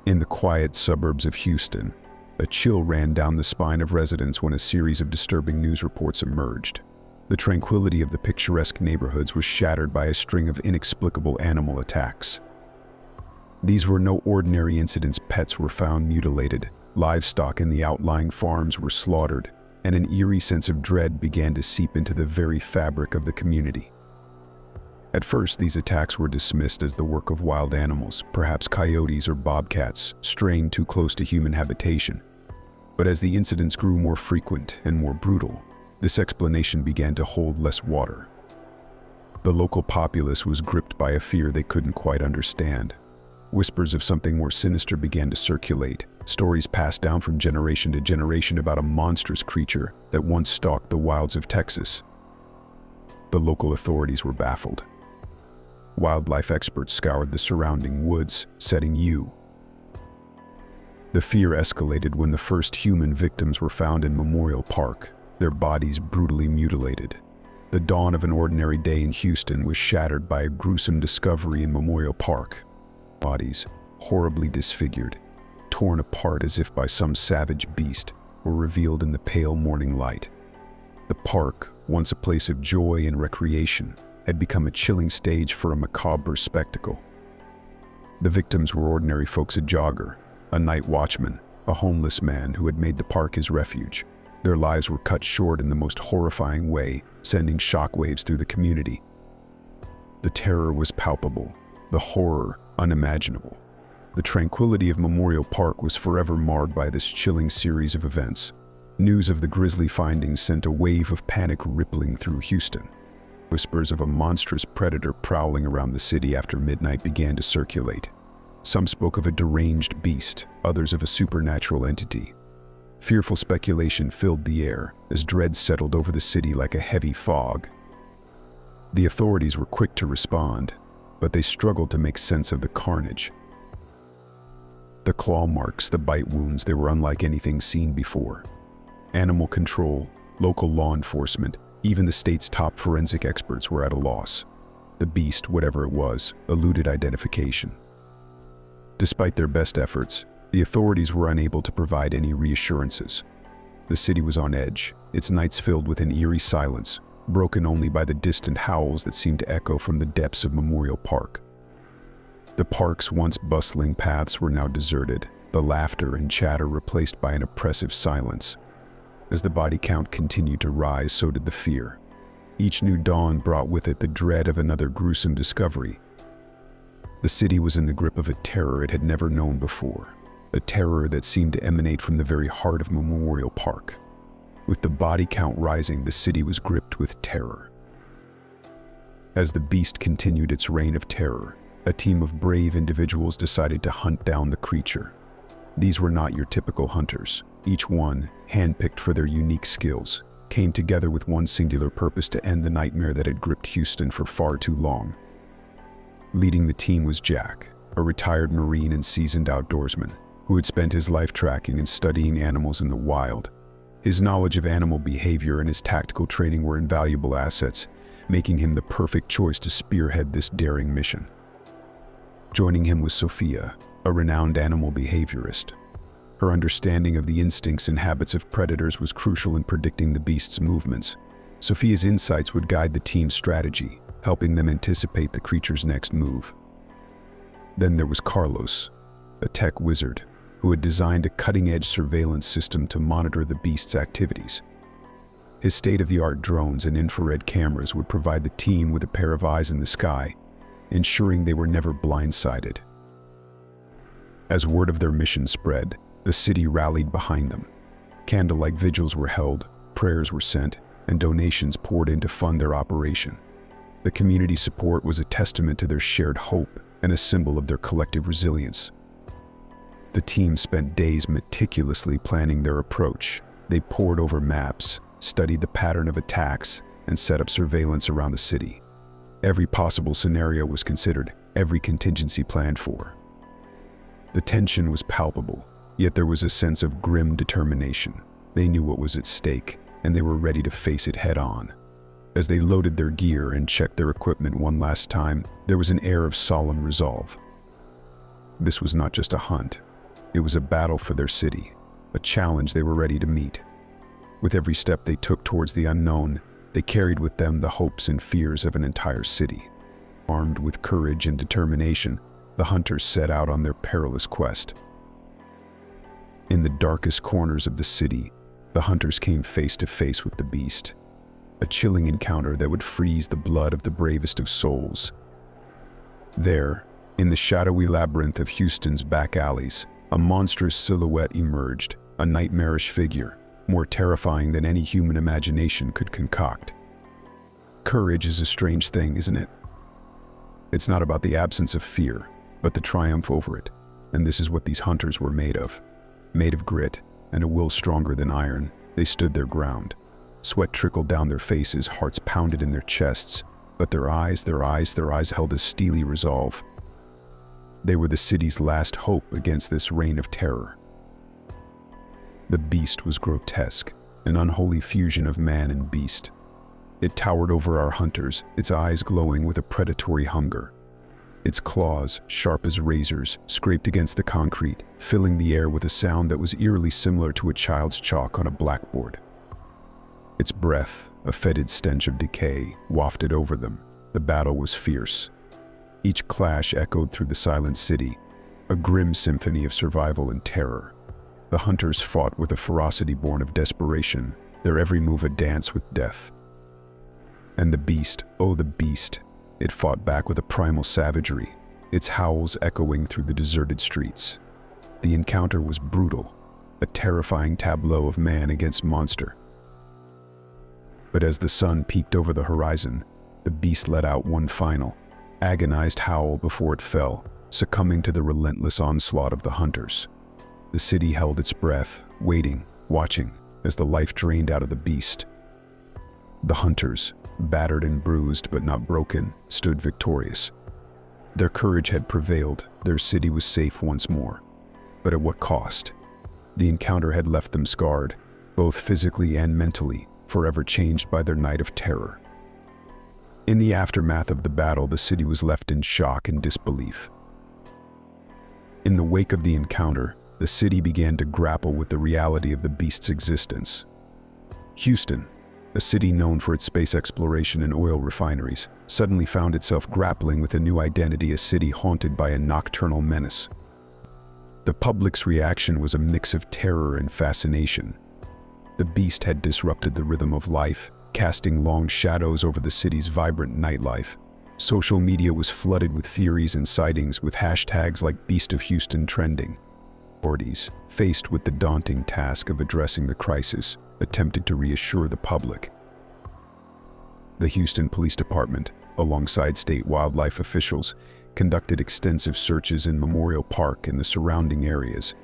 In the quiet suburbs of Houston, a chill ran down the spine of residents when a series of disturbing news reports emerged. The tranquility of the picturesque neighborhoods was shattered by a string of inexplicable animal attacks. These were no ordinary incidents. Pets were found mutilated, livestock in the outlying farms were slaughtered, and an eerie sense of dread began to seep into the very fabric of the community. At first, these attacks were dismissed as the work of wild animals, perhaps coyotes or bobcats, straying too close to human habitation. But as the incidents grew more frequent and more brutal, this explanation began to hold less water. The local populace was gripped by a fear they couldn't quite understand. Whispers of something more sinister began to circulate, stories passed down from generation to generation about a monstrous creature that once stalked the wilds of Texas. The local authorities were baffled. Wildlife experts scoured the surrounding woods, setting U. The fear escalated when the first human victims were found in Memorial Park, their bodies brutally mutilated. The dawn of an ordinary day in Houston was shattered by a gruesome discovery in Memorial Park. Bodies, horribly disfigured, torn apart as if by some savage beast, were revealed in the pale morning light. The park, once a place of joy and recreation, had become a chilling stage for a macabre spectacle. The victims were ordinary folks: a jogger, a night watchman, a homeless man who had made the park his refuge. Their lives were cut short in the most horrifying way, sending shockwaves through the community. The terror was palpable, the horror unimaginable. The tranquility of Memorial Park was forever marred by this chilling series of events. News of the grisly findings sent a wave of panic rippling through Houston. Whispers of a monstrous predator prowling around the city after midnight began to circulate. Some spoke of a deranged beast, others of a supernatural entity. Fearful speculation filled the air as dread settled over the city like a heavy fog. The authorities were quick to respond, but they struggled to make sense of the carnage. The claw marks, the bite wounds, they were unlike anything seen before. Animal control, local law enforcement, even the state's top forensic experts were at a loss. The beast, whatever it was, eluded identification. Despite their best efforts, the authorities were unable to provide any reassurances. The city was on edge, its nights filled with an eerie silence, broken only by the distant howls that seemed to echo from the depths of Memorial Park. The park's once bustling paths were now deserted, the laughter and chatter replaced by an oppressive silence. As the body count continued to rise, so did the fear. Each new dawn brought with it the dread of another gruesome discovery. The city was in the grip of a terror it had never known before, a terror that seemed to emanate from the very heart of Memorial Park. With the body count rising, the city was gripped with terror. As the beast continued its reign of terror, a team of brave individuals decided to hunt down the creature. These were not your typical hunters. Each one, handpicked for their unique skills, came together with one singular purpose: to end the nightmare that had gripped Houston for far too long. Leading the team was Jack, a retired Marine and seasoned outdoorsman, who had spent his life tracking and studying animals in the wild. His knowledge of animal behavior and his tactical training were invaluable assets, making him the perfect choice to spearhead this daring mission. Joining him was Sophia, a renowned animal behaviorist. Her understanding of the instincts and habits of predators was crucial in predicting the beast's movements. Sophia's insights would guide the team's strategy, helping them anticipate the creature's next move. Then there was Carlos, a tech wizard, who had designed a cutting-edge surveillance system to monitor the beast's activities. His state-of-the-art drones and infrared cameras would provide the team with a pair of eyes in the sky, ensuring they were never blindsided. As word of their mission spread, the city rallied behind them. Candlelight vigils were held, prayers were sent, and donations poured in to fund their operation. The community support was a testament to their shared hope and a symbol of their collective resilience. The team spent days meticulously planning their approach. They pored over maps, studied the pattern of attacks, and set up surveillance around the city. Every possible scenario was considered, every contingency planned for. The tension was palpable, yet there was a sense of grim determination. They knew what was at stake, and they were ready to face it head-on. As they loaded their gear and checked their equipment one last time, there was an air of solemn resolve. This was not just a hunt. It was a battle for their city, a challenge they were ready to meet. With every step they took towards the unknown, they carried with them the hopes and fears of an entire city. Armed with courage and determination, the hunters set out on their perilous quest. In the darkest corners of the city, the hunters came face to face with the beast, a chilling encounter that would freeze the blood of the bravest of souls. There, in the shadowy labyrinth of Houston's back alleys, a monstrous silhouette emerged, a nightmarish figure, more terrifying than any human imagination could concoct. Courage is a strange thing, isn't it? It's not about the absence of fear, but the triumph over it, and this is what these hunters were made of. Made of grit and a will stronger than iron, they stood their ground. Sweat trickled down their faces, hearts pounded in their chests, but their eyes held a steely resolve. They were the city's last hope against this reign of terror. The beast was grotesque, an unholy fusion of man and beast. It towered over our hunters, its eyes glowing with a predatory hunger. Its claws, sharp as razors, scraped against the concrete, filling the air with a sound that was eerily similar to a child's chalk on a blackboard. Its breath, a fetid stench of decay, wafted over them. The battle was fierce. Each clash echoed through the silent city, a grim symphony of survival and terror. The hunters fought with a ferocity born of desperation, their every move a dance with death. And the beast, oh the beast, it fought back with a primal savagery, its howls echoing through the deserted streets. The encounter was brutal, a terrifying tableau of man against monster. But as the sun peeked over the horizon, the beast let out one final, agonized howl before it fell, succumbing to the relentless onslaught of the hunters. The city held its breath, waiting, watching, as the life drained out of the beast. The hunters, battered and bruised but not broken, stood victorious. Their courage had prevailed, their city was safe once more. But at what cost? The encounter had left them scarred, both physically and mentally, forever changed by their night of terror. In the aftermath of the battle, the city was left in shock and disbelief. In the wake of the encounter, the city began to grapple with the reality of the beast's existence. Houston, a city known for its space exploration and oil refineries, suddenly found itself grappling with a new identity, a city haunted by a nocturnal menace. The public's reaction was a mix of terror and fascination. The beast had disrupted the rhythm of life, casting long shadows over the city's vibrant nightlife. Social media was flooded with theories and sightings, with hashtags like Beast of Houston trending. Authorities, faced with the daunting task of addressing the crisis, attempted to reassure the public. The Houston Police Department, alongside state wildlife officials, conducted extensive searches in Memorial Park and the surrounding areas.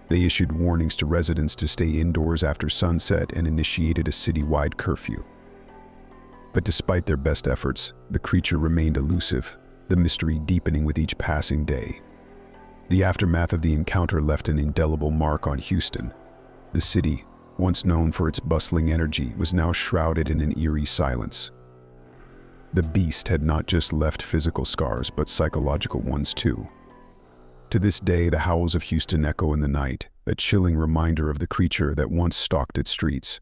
They issued warnings to residents to stay indoors after sunset and initiated a citywide curfew. But despite their best efforts, the creature remained elusive, the mystery deepening with each passing day. The aftermath of the encounter left an indelible mark on Houston. The city, once known for its bustling energy, was now shrouded in an eerie silence. The beast had not just left physical scars, but psychological ones too. To this day, the howls of Houston echo in the night, a chilling reminder of the creature that once stalked its streets.